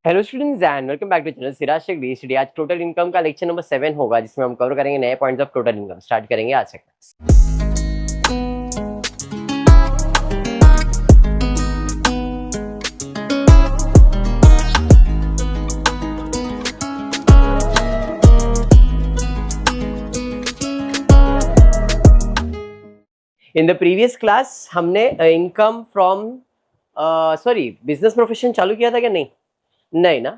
Hello students and welcome back to channel Siraj Shaikh D. आज total income का lecture number 7 होगा, जिसमें हम कवर करेंगे नए points of total income. Start करेंगे आज से class. In the previous class हमने इनकम फ्रॉम बिजनेस प्रोफेशन चालू किया था क्या? नहीं ना,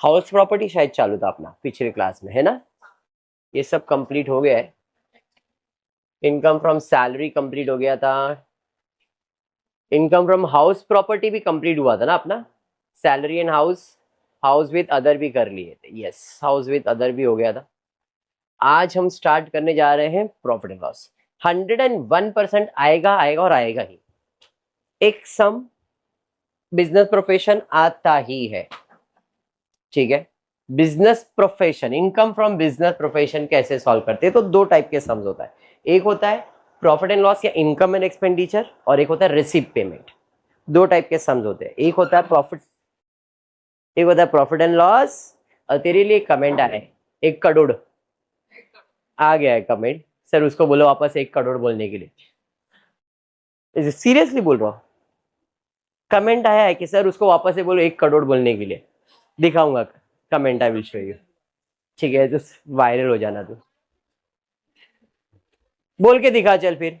हाउस प्रॉपर्टी शायद चालू था अपना पिछले क्लास में, है ना। ये सब कंप्लीट हो गया है। इनकम फ्रॉम सैलरी कंप्लीट हो गया था। इनकम फ्रॉम हाउस प्रॉपर्टी भी कंप्लीट हुआ था ना अपना। Salary and house, house with other भी कर लिए थे। यस, हाउस विद अदर भी हो गया था। आज हम स्टार्ट करने जा रहे हैं प्रॉफिट एंड लॉस। 101% आएगा आएगा और आएगा ही। एक सम बिजनेस प्रोफेशन आता ही है, ठीक है। Business profession, income from business profession कैसे सॉल्व करते हैं? तो दो टाइप के सम्स होता है। एक होता है प्रॉफिट एंड लॉस या इनकम एंड एक्सपेंडिचर, और एक होता है रिसीव पेमेंट। दो टाइप के सम्स होते हैं। एक होता है प्रॉफिट एंड लॉस। और तेरे लिए कमेंट आया है 1 करोड़ आ गया है कमेंट। सर उसको बोलो वापस 1 करोड़ बोलने के लिए। सीरियसली बोल रहा हूँ, कमेंट आया है कि सर उसको वापस से बोलो 1 करोड़ बोलने के लिए। दिखाऊंगा comment, I will show you. ठीक है, तो वायरल हो जाना तू। बोल के दिखा चल फिर।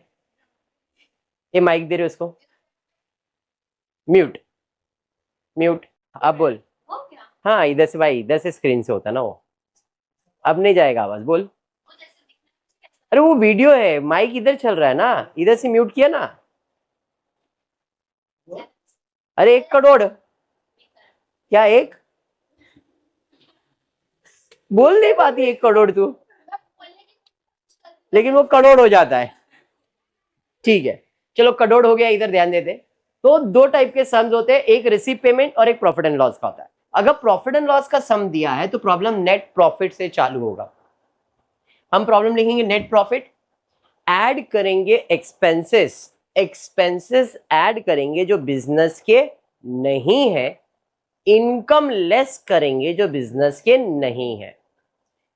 ये माइक दे रहे उसको। Mute mute. अब बोल। हाँ, इधर से भाई, इधर से स्क्रीन से होता ना वो। अब नहीं जाएगा आवाज, बोल। अरे वो वीडियो है, माइक इधर चल रहा है ना, इधर से म्यूट किया ना। अरे 1 करोड़ क्या? एक बोल नहीं पाती 1 करोड़ तू, लेकिन वो करोड़ हो जाता है। ठीक है, चलो करोड़ हो गया, इधर ध्यान देते। तो दो टाइप के सम्स होते हैं, एक रिसीव पेमेंट और एक प्रॉफिट एंड लॉस का होता है। अगर प्रॉफिट एंड लॉस का सम दिया है तो प्रॉब्लम नेट प्रॉफिट से चालू होगा। हम प्रॉब्लम लिखेंगे नेट प्रॉफिट, ऐड करेंगे एक्सपेंसेस। एक्सपेंसेस ऐड करेंगे जो बिजनेस के नहीं है, इनकम लेस करेंगे जो बिजनेस के नहीं है।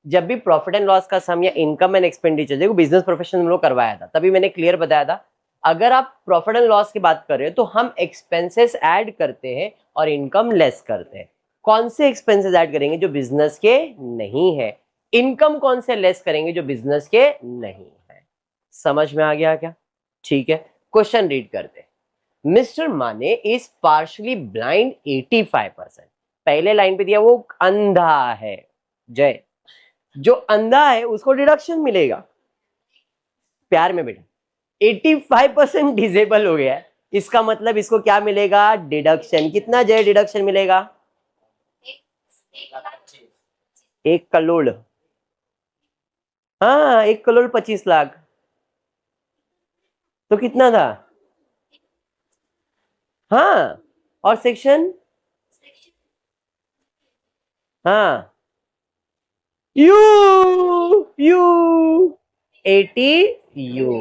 जब भी प्रॉफिट एंड लॉस का सम या इनकम एंड एक्सपेंडिचर, देखो बिजनेस प्रोफेशन में लोग करवाया था, तभी मैंने क्लियर बताया था। अगर आप प्रॉफिट एंड लॉस की बात कर रहे हो तो हम एक्सपेंसेस ऐड करते हैं और इनकम लेस करते हैं। कौन से एक्सपेंसेस ऐड करेंगे? जो बिजनेस के नहीं है। इनकम कौन से लेस करेंगे? जो बिजनेस के नहीं है। समझ में आ गया क्या? ठीक है, क्वेश्चन रीड करते हैं। मिस्टर माने इज पार्शली ब्लाइंड 85%। पहले लाइन पे दिया वो अंधा है। जय, जो अंधा है उसको डिडक्शन मिलेगा। प्यार में बेटा, 85% डिसेबल हो गया है, इसका मतलब इसको क्या मिलेगा? डिडक्शन। कितना जय डिडक्शन मिलेगा? 1 करोड़। हाँ, 1,25,00,000। तो कितना था? हाँ, और सेक्शन, हाँ, यू यू 80 यू।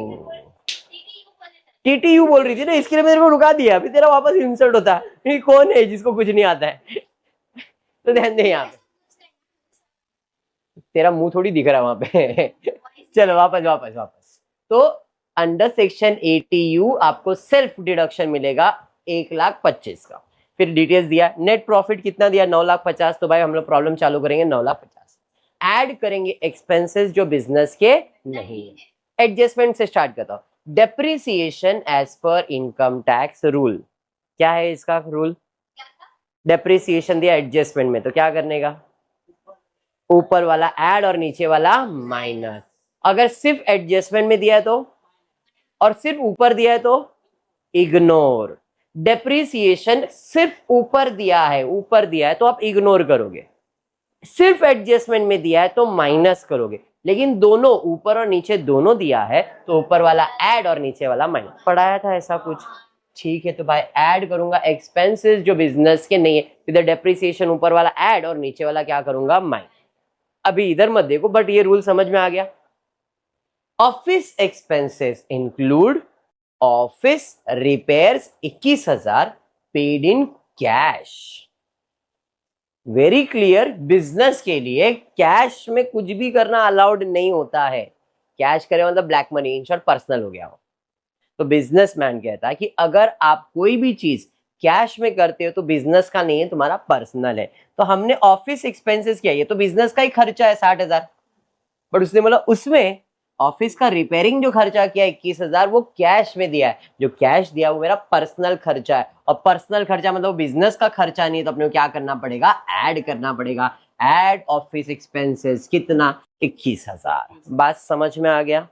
टीटीयू बोल रही थी ना, इसके लिए मेरे को रुका दिया, फिर तेरा वापस इंसल्ट होता है। कौन है जिसको कुछ नहीं आता है? तो ध्यान दे, यहाँ पे तेरा मुंह थोड़ी दिख रहा है वहां पे। चलो वापस वापस वापस। तो अंडर सेक्शन 80U आपको सेल्फ डिडक्शन मिलेगा 1,25,000 का। फिर डिटेल्स दिया, नेट प्रॉफिट कितना दिया? 9,50,000। तो भाई हम लोग प्रॉब्लम चालू करेंगे 9,50,000। ऐड करेंगे एक्सपेंसेस जो बिजनेस के नहीं है। एडजस्टमेंट से स्टार्ट करता हूं। Depreciation as per income tax rule. क्या है इसका रूल? डेप्रिसिएशन दिया एडजस्टमेंट में, तो क्या करने का? ऊपर वाला ऐड और नीचे वाला माइनस। अगर सिर्फ एडजस्टमेंट में दिया है तो, और सिर्फ ऊपर दिया है तो इग्नोर। डेप्रिसिएशन सिर्फ ऊपर दिया है, ऊपर दिया है तो आप इग्नोर करोगे। सिर्फ एडजस्टमेंट में दिया है तो माइनस करोगे। लेकिन दोनों, ऊपर और नीचे दोनों दिया है तो ऊपर वाला ऐड और नीचे वाला माइनस। पढ़ाया था ऐसा कुछ? ठीक है, तो भाई ऐड करूंगा एक्सपेंसेस जो बिजनेस के नहीं है, इधर डेप्रिसिएशन ऊपर वाला ऐड और नीचे वाला क्या करूंगा? माइनस। अभी इधर मत देखो, बट ये रूल समझ में आ गया। Office expenses include office repairs 21,000 paid in cash. Very clear, business के लिए कैश में कुछ भी करना अलाउड नहीं होता है। कैश करे मतलब black money, in short personal हो गया हो। तो बिजनेसमैन कहता है कि अगर आप कोई भी चीज कैश में करते हो तो बिजनेस का नहीं है, तुम्हारा पर्सनल है। तो हमने ऑफिस एक्सपेंसेस किया, ये तो बिजनेस का ही खर्चा है 60,000, बट उसने बोला उसमें ऑफिस का रिपेयरिंग जो खर्चा किया 21,000 वो कैश में दिया है, जो कैश दिया वो मेरा पर्सनल खर्चा है। और पर्सनल खर्चा मतलब बिजनेस का खर्चा नहीं है, तो अपने को क्या करना पड़ेगा, ऐड करना पड़ेगा। ऐड ऑफिस एक्सपेंसेस कितना, 21,000। बात समझ में आ गया?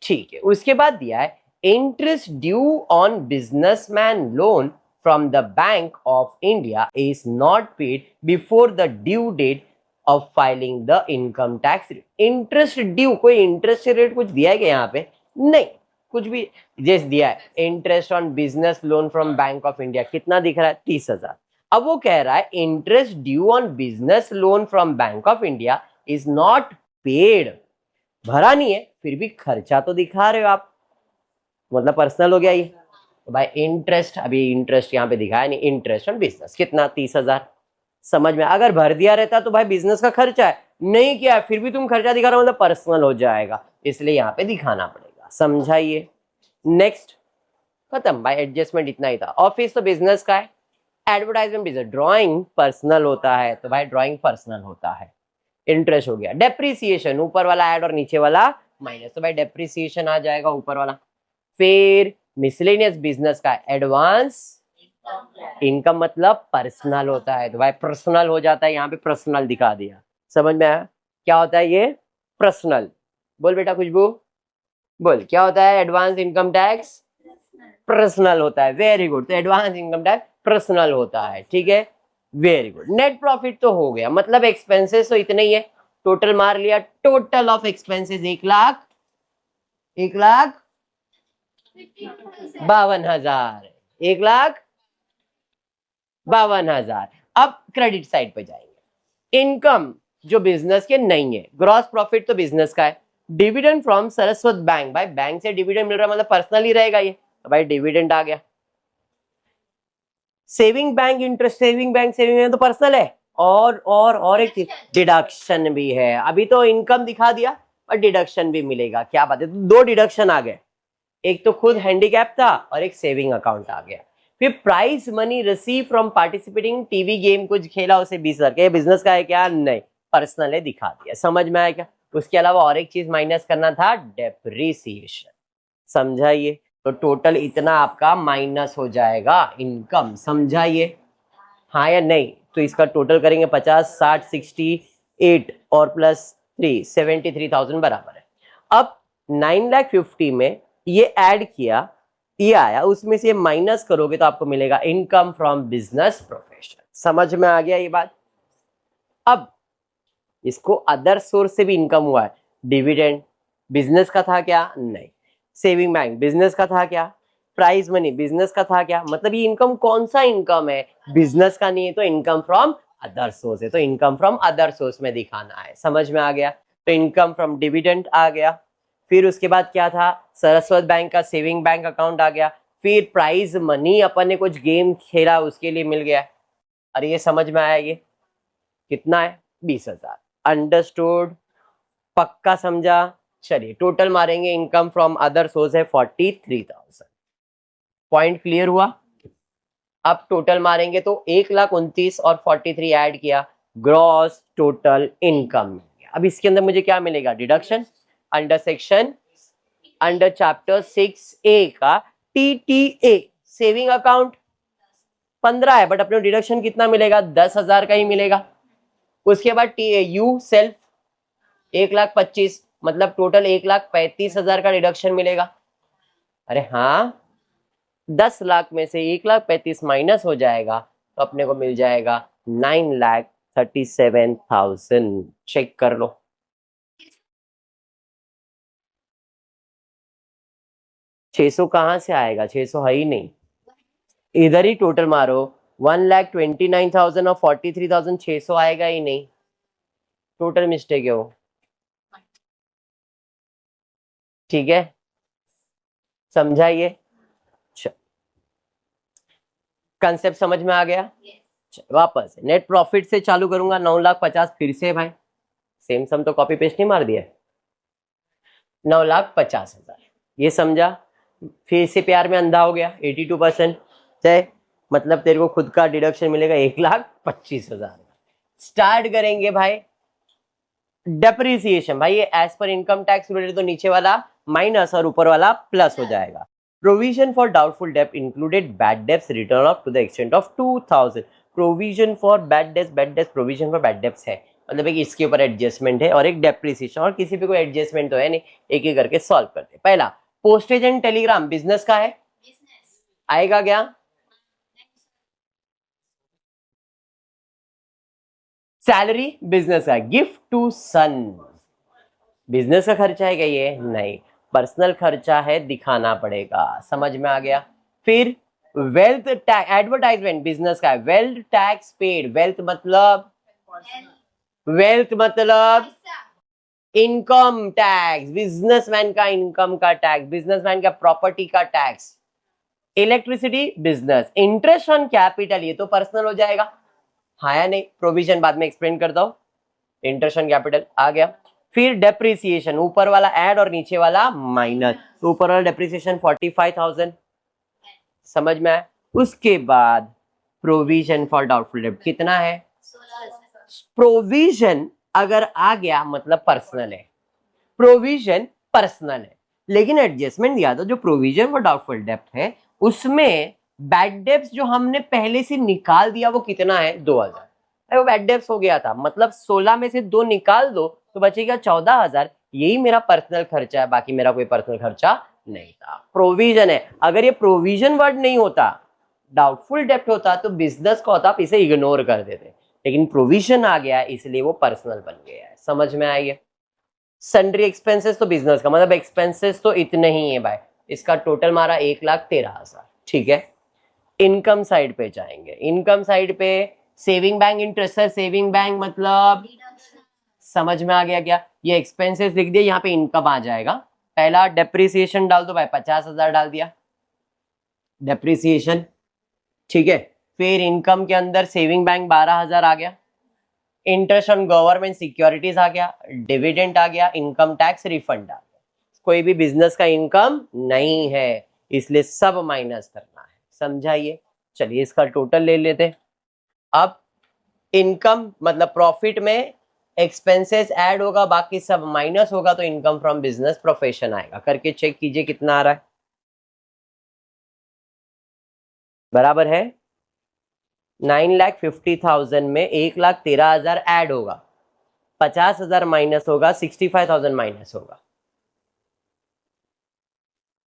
ठीक है। उसके बाद दिया है interest due on businessman loan from the bank of India is not paid before the due date of filing the income tax. Interest due, कोई इंटरेस्ट रेट कुछ दिया है क्या यहाँ पे? नहीं, कुछ भी जैसे दिया है interest on business loan from bank of India, कितना दिख रहा है, 30,000। अब वो कह रहा है interest due on business loan from bank of India is not paid, भरा नहीं है फिर भी खर्चा तो दिखा रहे हो आप, मतलब पर्सनल हो गया ये। तो भाई इंटरेस्ट, अभी इंटरेस्ट यहाँ पे दिखाया नहीं, इंटरेस्ट ऑन बिजनेस कितना, 30,000। समझ में? अगर भर दिया रहता तो भाई बिजनेस का खर्चा है, नहीं किया फिर भी तुम खर्चा दिखा रहे हो मतलब पर्सनल हो जाएगा, इसलिए यहाँ पे दिखाना पड़ेगा। समझाइए। नेक्स्ट, खत्म भाई, एडजस्टमेंट इतना ही था। ऑफिस तो बिजनेस का है, एडवर्टाइजमेंट बिजनेस, ड्राइंग पर्सनल होता है, तो भाई ड्राइंग पर्सनल होता है। इंटरेस्ट हो गया। डेप्रिसिएशन, ऊपर वाला ऐड और नीचे वाला माइनस, तो भाई डेप्रिसिएशन आ जाएगा ऊपर वाला। फिर मिसलेनियस बिजनेस का एडवांस इनकम मतलब पर्सनल होता है, तो भाई पर्सनल हो जाता है, यहाँ पे पर्सनल दिखा दिया। समझ में आया क्या होता है ये? पर्सनल। बोल बेटा खुशबू, बोल क्या होता है एडवांस इनकम टैक्स? पर्सनल होता है। वेरी गुड, तो एडवांस इनकम टैक्स पर्सनल होता है। ठीक है, वेरी गुड। नेट प्रॉफिट तो हो गया, मतलब एक्सपेंसेस तो इतने ही है, टोटल मार लिया। Total of expenses 1,52,52,000, 1,52,52,000। अब क्रेडिट साइड पे जाएंगे। इनकम जो बिजनेस के नहीं है, ग्रॉस प्रॉफिट तो बिजनेस का है। डिविडेंड फ्रॉम सरस्वत बैंक, भाई बैंक से डिविडेंड मिल रहा है मतलब पर्सनल ही रहेगा ये, तो भाई डिविडेंड आ गया। Saving bank interest, saving bank तो पर्सनल है। और एक चीज डिडक्शन भी है। अभी तो इनकम दिखा दिया और डिडक्शन भी मिलेगा, क्या बात है। तो 2 डिडक्शन आ गए, एक तो खुद हैंडीकैप था और एक सेविंग अकाउंट आ गया। फिर prize money receive from participating TV game, कुछ खेला उसे 20,000 का, बिजनेस का है क्या? नहीं, पर्सनल है, दिखा दिया। समझ में आया क्या? उसके अलावा और एक चीज माइनस करना था, डेप्रिसिएशन। समझाइए। तो टोटल इतना आपका माइनस हो जाएगा इनकम। समझाइए हाँ या नहीं? तो इसका टोटल करेंगे 50, 60, 68 और प्लस 3, 73,000 बराबर है। अब 9,50,000 में ये ऐड किया, ये आया, उसमें से माइनस करोगे तो आपको मिलेगा इनकम फ्रॉम बिजनेस प्रोफेशन। समझ में आ गया ये बात? अब इसको अदर सोर्स से भी इनकम हुआ है। डिविडेंड बिजनेस का था क्या? नहीं। सेविंग बैंक बिजनेस का था क्या? प्राइज मनी बिजनेस का था क्या? मतलब ये इनकम कौन सा इनकम है? बिजनेस का नहीं है, तो इनकम फ्रॉम अदर सोर्स है, तो इनकम फ्रॉम अदर सोर्स में दिखाना है। समझ में आ गया? तो इनकम फ्रॉम डिविडेंड आ गया। फिर उसके बाद क्या था, सरस्वत बैंक का सेविंग बैंक अकाउंट आ गया। फिर प्राइज मनी, अपन ने कुछ गेम खेला उसके लिए मिल गया। अरे ये समझ में आया? ये कितना है? 20,000। अंडरस्टूड? पक्का समझा? चलिए टोटल मारेंगे, इनकम फ्रॉम अदर सोर्स है 43,000। पॉइंट क्लियर हुआ? अब टोटल मारेंगे तो 1,29,000 और 43 ऐड किया, ग्रॉस टोटल इनकम मिल गया। अब इसके अंदर मुझे क्या मिलेगा? Deduction. Under section, under chapter 6A का TTA सेविंग अकाउंट 15 है, बट अपने डिडक्शन कितना मिलेगा? 10,000 का ही मिलेगा। उसके बाद TAU सेल्फ 1,25,000, मतलब टोटल 1,35,000 का डिडक्शन मिलेगा। अरे हाँ, 10 लाख में से 1,35,000 माइनस हो जाएगा तो अपने को मिल जाएगा 9,37,000। चेक कर लो। छह सौ कहां से आएगा? 600 है ही नहीं, इधर ही टोटल मारो। 1,29,000 और 43,000, 600 आएगा ही नहीं, टोटल मिस्टेक है वो। ठीक है, समझाइए। कंसेप्ट समझ में आ गया? वापस नेट प्रॉफिट से चालू करूंगा 9,50,000 फिर से भाई सेम सम तो कॉपी पेस्ट नहीं मार दिया 9,50,000 ये समझा। फिर से प्यार में अंधा हो गया 82% चाहे मतलब तेरे को खुद का डिडक्शन मिलेगा 1,25,000। स्टार्ट करेंगे भाई डेप्रिसिएशन भाई ये as per income tax related तो नीचे वाला माइनस और ऊपर वाला प्लस हो जाएगा। प्रोविजन फॉर डाउटफुल डेब्ट included bad debts return of to the extent of 2,000। Provision for bad debts provision for bad debts है मतलब एक इसके ऊपर एडजस्टमेंट है और एक डेप्रिसिएशन और किसी पे कोई एडजस्टमेंट तो है नहीं एक एक करके सॉल्व करते हैं। पहला पोस्टेज एंड टेलीग्राम बिजनेस का है आएगा क्या सैलरी बिजनेस का गिफ्ट टू सन बिजनेस का खर्चा है क्या ये नहीं पर्सनल खर्चा है दिखाना पड़ेगा समझ में आ गया। फिर वेल्थ टैक्स एडवर्टाइजमेंट बिजनेस का है वेल्थ टैक्स पेड वेल्थ मतलब इनकम टैक्स बिजनेसमैन का इनकम का टैक्स बिजनेसमैन का प्रॉपर्टी का tax. Electricity business interest on capital ये तो पर्सनल हो जाएगा हाँ या नहीं प्रोविजन बाद में एक्सप्लेन करता हूं इंटरेस्ट ऑन कैपिटल आ गया। फिर डेप्रिसिएशन ऊपर वाला ऐड और नीचे वाला माइनस तो ऊपर वाला डेप्रिसिएशन 45,000 समझ में आया। उसके बाद प्रोविजन फॉर डाउटफुल डेब्ट कितना है प्रोविजन अगर आ गया मतलब पर्सनल है प्रोविजन पर्सनल है लेकिन एडजस्टमेंट दिया था जो प्रोविजन फॉर डाउटफुल डेब्ट है उसमें बैड डेब्ट्स जो हमने पहले से निकाल दिया वो कितना है 2,000 वो बैड डेब्ट्स हो गया था मतलब 16 में से 2 निकाल दो तो बचेगा 14,000 यही मेरा पर्सनल खर्चा है बाकी मेरा कोई पर्सनल खर्चा नहीं था। प्रोविजन है अगर ये प्रोविजन वर्ड नहीं होता डाउटफुल डेब्ट होता तो बिजनेस का होता आप इसे इग्नोर कर देते लेकिन प्रोविजन आ गया इसलिए वो पर्सनल बन गया है समझ में आई है। सन्ड्री एक्सपेंसेस तो बिजनेस का मतलब एक्सपेंसेस तो इतने ही है भाई इसका टोटल मारा 1,13,000 ठीक है। इनकम साइड पे जाएंगे इनकम साइड पे saving bank interest sir saving bank मतलब समझ में आ गया क्या ये एक्सपेंसेस लिख दिया यहाँ पे इनकम आ जाएगा। पहला डेप्रिसिएशन डाल दो भाई 50,000 डाल दिया डेप्रिसिएशन ठीक है। फिर इनकम के अंदर सेविंग बैंक 12,000 आ गया इंटरेस्ट ऑन गवर्नमेंट सिक्योरिटीज आ गया डिविडेंड आ गया इनकम टैक्स रिफंड आ गया कोई भी बिजनेस का इनकम नहीं है इसलिए सब माइनस करना है समझाइए। चलिए इसका टोटल ले लेते अब इनकम मतलब प्रॉफिट में एक्सपेंसेस ऐड होगा बाकी सब माइनस होगा तो इनकम फ्रॉम बिजनेस प्रोफेशन आएगा करके चेक कीजिए कितना आ रहा है बराबर है 9,50,000 में 1,13,000 ऐड होगा 50,000 माइनस होगा 65,000 माइनस होगा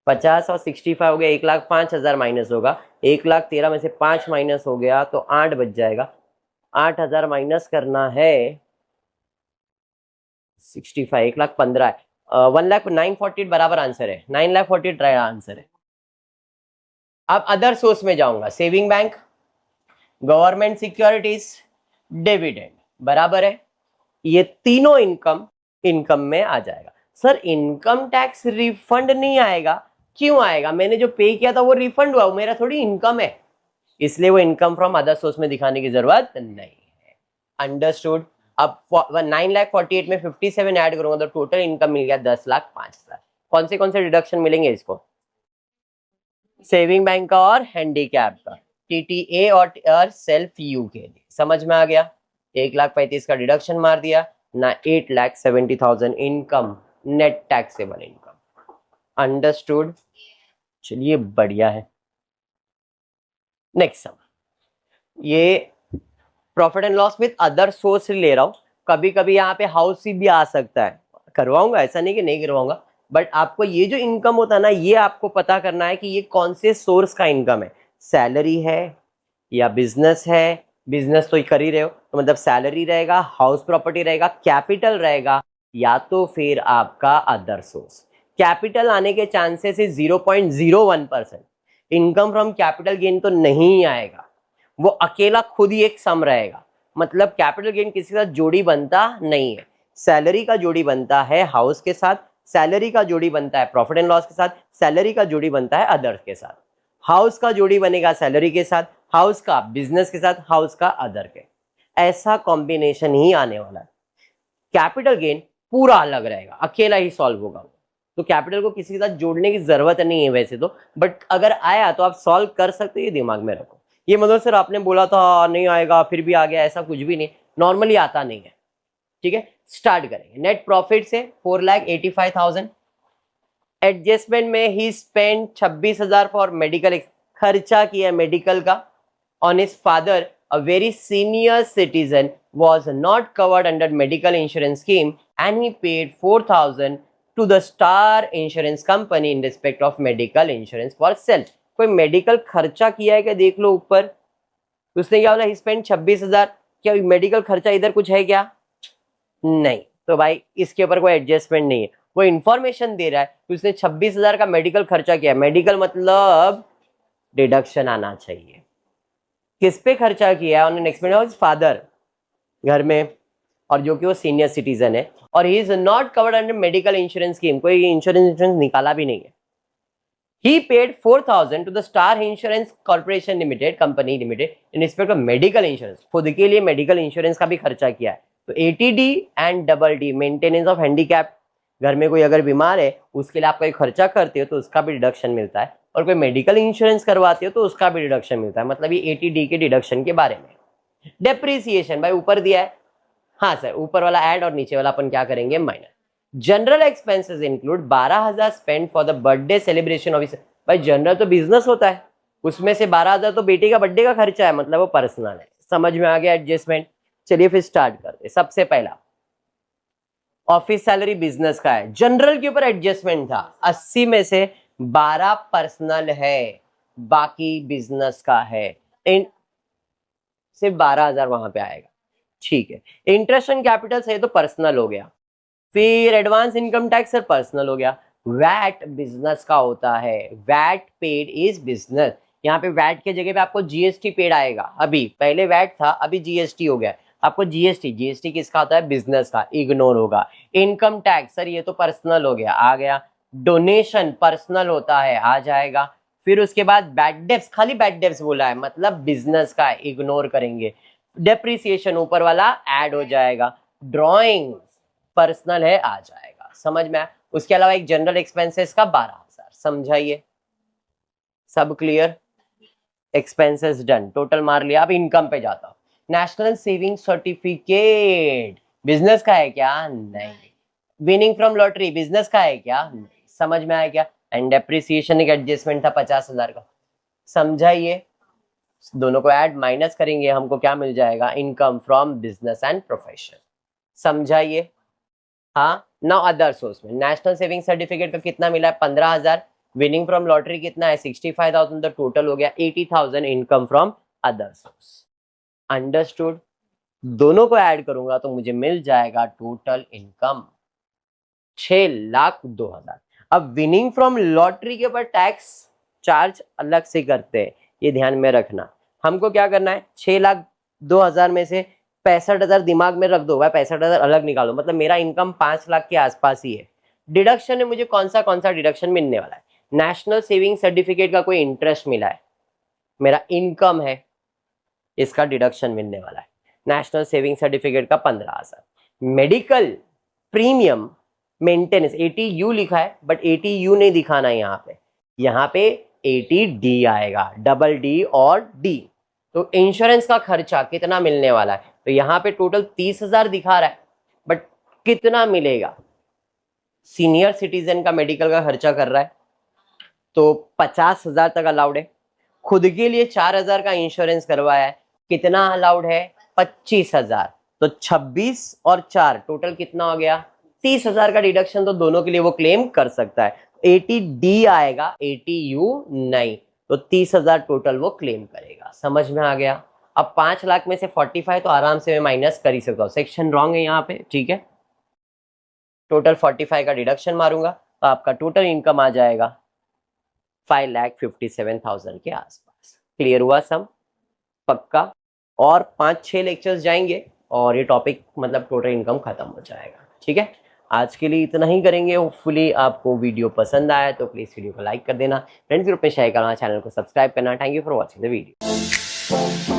50 और 65 हो गया 1,05,000 माइनस होगा 1,13,000 में से 5 माइनस हो गया तो 8 बच जाएगा 8,000 माइनस करना है 65 1,15,000 है 1,09,48 बराबर आंसर है 9,48 राइट आंसर है। अब अदर सोर्स में जाऊंगा saving bank government securities dividend बराबर है ये तीनों इनकम में आ जाएगा। सर इनकम टैक्स रिफंड नहीं आएगा क्यों आएगा मैंने जो पे किया था वो रिफंड हुआ मेरा थोड़ी इनकम है इसलिए वो इनकम फ्रॉम अदर सोर्स में दिखाने की जरूरत नहीं है अंडरस्टूड। अब 9,48,000 में 57 ऐड करूंगा तो टोटल इनकम मिल गया 10,05,000 कौन से डिडक्शन मिलेंगे इसको सेविंग बैंक का और हैंडीकैप का टीटीए और सेल्फ यू के लिए समझ में आ गया 1,35,000 का डिडक्शन मार दिया ना 8,70,000 income net taxable income understood. चलिए बढ़िया है। नेक्स्ट सम ये profit and loss with other source ले रहा हूं कभी कभी यहाँ पे हाउस भी आ सकता है करवाऊंगा ऐसा नहीं कि नहीं करवाऊंगा बट आपको ये जो इनकम होता है ना ये आपको पता करना है कि ये कौन से सोर्स का इनकम है सैलरी है या बिजनेस है बिजनेस तो कर ही रहे हो तो मतलब सैलरी रहेगा हाउस प्रॉपर्टी रहेगा कैपिटल रहेगा या तो फिर आपका अदर सोर्स। कैपिटल आने के चांसेस है 0.01%। इनकम फ्रॉम कैपिटल गेन तो नहीं आएगा वो अकेला खुद ही एक सम रहेगा मतलब कैपिटल गेन किसी के साथ जोड़ी बनता नहीं है सैलरी का जोड़ी बनता है हाउस के साथ सैलरी का जोड़ी बनता है प्रॉफिट एंड लॉस के साथ सैलरी का जोड़ी बनता है अदर्स के साथ हाउस का जोड़ी बनेगा सैलरी के साथ हाउस का बिजनेस के साथ, हाउस का अदर के, ऐसा कॉम्बिनेशन ही आने वाला है। कैपिटल गेन पूरा अलग रहेगा, अकेला ही सॉल्व होगा, तो कैपिटल को किसी के साथ जोड़ने की जरूरत नहीं है वैसे तो, बट अगर आया तो आप सॉल्व कर सकते हो, ये दिमाग में रखो। ये मतलब सर आपने बोला था नहीं आएगा फिर भी आ गया, ऐसा कुछ भी नहीं, नॉर्मली आता नहीं है। ठीक है, स्टार्ट करेंगे। नेट प्रॉफिट से 4,85,000। एडजस्टमेंट में ही स्पेंड 26,000 फॉर मेडिकल, खर्चा किया मेडिकल का on his father, a very senior citizen was not covered under medical insurance scheme and he paid 4,000 to the Star Insurance Company in respect of medical insurance for self। कोई medical खर्चा किया है क्या, देख लो ऊपर, उसने क्या बोला, he spent 26,000। क्या मेडिकल खर्चा इधर कुछ है क्या, नहीं, तो भाई इसके ऊपर कोई एडजस्टमेंट नहीं है। वो इंफॉर्मेशन दे रहा है कि उसने 26,000 का मेडिकल खर्चा किया, मेडिकल मतलब डिडक्शन आना चाहिए। किस पे खर्चा किया है, नेक्स्ट में फादर घर में, और जो कि वो सीनियर सिटीजन है, और he is not covered under medical insurance scheme, कोई इंश्योरेंस निकाला भी नहीं है। He paid 4,000 to the Star Insurance Corporation Limited, Company Limited, in respect of medical insurance, खुद के लिए मेडिकल इंश्योरेंस का भी खर्चा किया है। तो ATD and DD, maintenance of handicap, घर में कोई अगर बीमार है उसके लिए आप कोई खर्चा करते हो तो उसका भी डिडक्शन मिलता है, और कोई मेडिकल इंश्योरेंस करवाते हो तो उसका भी डिडक्शन मिलता है। मतलब ये ATD के डिडक्शन के बारे में। डेप्रिसिएशन भाई ऊपर दिया है, हाँ सर ऊपर वाला ऐड और नीचे वाला अपन क्या करेंगे, minus. General expenses include 12,000 spend for the birthday celebration of, भाई जनरल तो बिजनेस होता है, उसमें से 12,000 तो बेटी का बर्थडे का खर्चा है, मतलब वो पर्सनल है। समझ में आ गया एडजस्टमेंट। चलिए फिर स्टार्ट करते। सबसे पहला ऑफिस सैलरी बिजनेस का है, जनरल के ऊपर एडजस्टमेंट था, 80 में से 12 पर्सनल है, बाकी बिजनेस का है, सिर्फ 12,000 वहां पे आएगा। ठीक है, इंटरेस्ट एंड कैपिटल से तो पर्सनल हो गया, फिर advance income tax sir personal हो गया। वैट बिजनेस का होता है, वैट पेड इज बिजनेस, यहाँ पे वैट के जगह पे आपको GST पेड आएगा। अभी पहले वैट था, अभी GST हो गया, आपको GST किसका होता है, बिजनेस का, इग्नोर होगा। इनकम टैक्स सर ये तो पर्सनल हो गया, आ गया। डोनेशन पर्सनल होता है, आ जाएगा। फिर उसके बाद बैड डेब्ट्स, खाली बैड डेब्ट्स बोला है मतलब बिजनेस का, इग्नोर करेंगे। डेप्रिसिएशन ऊपर वाला ऐड हो जाएगा। ड्राइंग पर्सनल है, आ जाएगा, समझ में आया। उसके अलावा एक जनरल एक्सपेंसेस का 12,000, समझाइए। सब क्लियर, एक्सपेंसेस डन, टोटल मार लिया। अब इनकम पे जाता हूं। नेशनल सेविंग सर्टिफिकेट बिजनेस का है क्या, नहीं। विनिंग फ्रॉम लॉटरी बिजनेस का है क्या, नहीं। समझ में आया क्या। एंड डेप्रिसिएशन एक एडजस्टमेंट था 50,000 का, समझाइए। दोनों को ऐड माइनस करेंगे, हमको क्या मिल जाएगा, income from business and profession, समझाइए। हाँ, नाउ अदर सोर्स में नेशनल सेविंग सर्टिफिकेट का कितना मिला है, 15,000। विनिंग फ्रॉम लॉटरी कितना है, 65,000, तो टोटल हो गया 80,000 income from other source. Understood. दोनों को ऐड करूंगा तो मुझे मिल जाएगा टोटल इनकम 6,02,000। अब विनिंग फ्रॉम लॉटरी के ऊपर टैक्स चार्ज अलग से करते हैं, ये ध्यान में रखना। हमको क्या करना है, 6,02,000 में से 65,000 दिमाग में रख दो भाई, 65,000 अलग निकालो, मतलब मेरा इनकम 5 लाख के आसपास ही है। डिडक्शन में मुझे कौन सा डिडक्शन मिलने वाला है, नेशनल सेविंग सर्टिफिकेट का कोई इंटरेस्ट मिला है, मेरा इनकम है, इसका डिडक्शन मिलने वाला है। नेशनल सेविंग सर्टिफिकेट का 15,000। मेडिकल प्रीमियम मेंटेनेंस 80U लिखा है, बट 80U नहीं दिखाना है यहाँ पे 80D आएगा, डबल D और D। तो इंश्योरेंस का खर्चा कितना मिलने वाला है, तो यहाँ पे टोटल 30,000 दिखा रहा है, बट कितना मिलेगा, सीनियर सिटीजन का मेडिकल का खर्चा कर रहा है तो 50,000 तक अलाउड है। खुद के लिए 4,000 का इंश्योरेंस करवाया है, कितना अलाउड है, 25,000। तो 26 और 4 टोटल कितना हो गया, 30,000 का डिडक्शन तो दोनों के लिए वो क्लेम कर सकता है। 80D आएगा, 80U नहीं, तो 30,000 टोटल वो क्लेम करेगा। समझ में आ गया। अब 5 लाख में से 45 तो आराम से मैं माइनस कर ही सकता हूँ, सेक्शन रॉन्ग है यहाँ पे, ठीक है। टोटल 45 का डिडक्शन मारूंगा तो आपका टोटल इनकम आ जाएगा 5,57,000 के आसपास। क्लियर हुआ सम, पक्का। और 5-6 लेक्चर्स जाएंगे और ये टॉपिक मतलब टोटल इनकम खत्म हो जाएगा, ठीक है। आज के लिए इतना ही करेंगे। होपफुली आपको वीडियो पसंद आया तो प्लीज वीडियो को लाइक कर देना, फ्रेंड्स ग्रुप में शेयर करना, चैनल को सब्सक्राइब करना। Thank you for watching the video. है।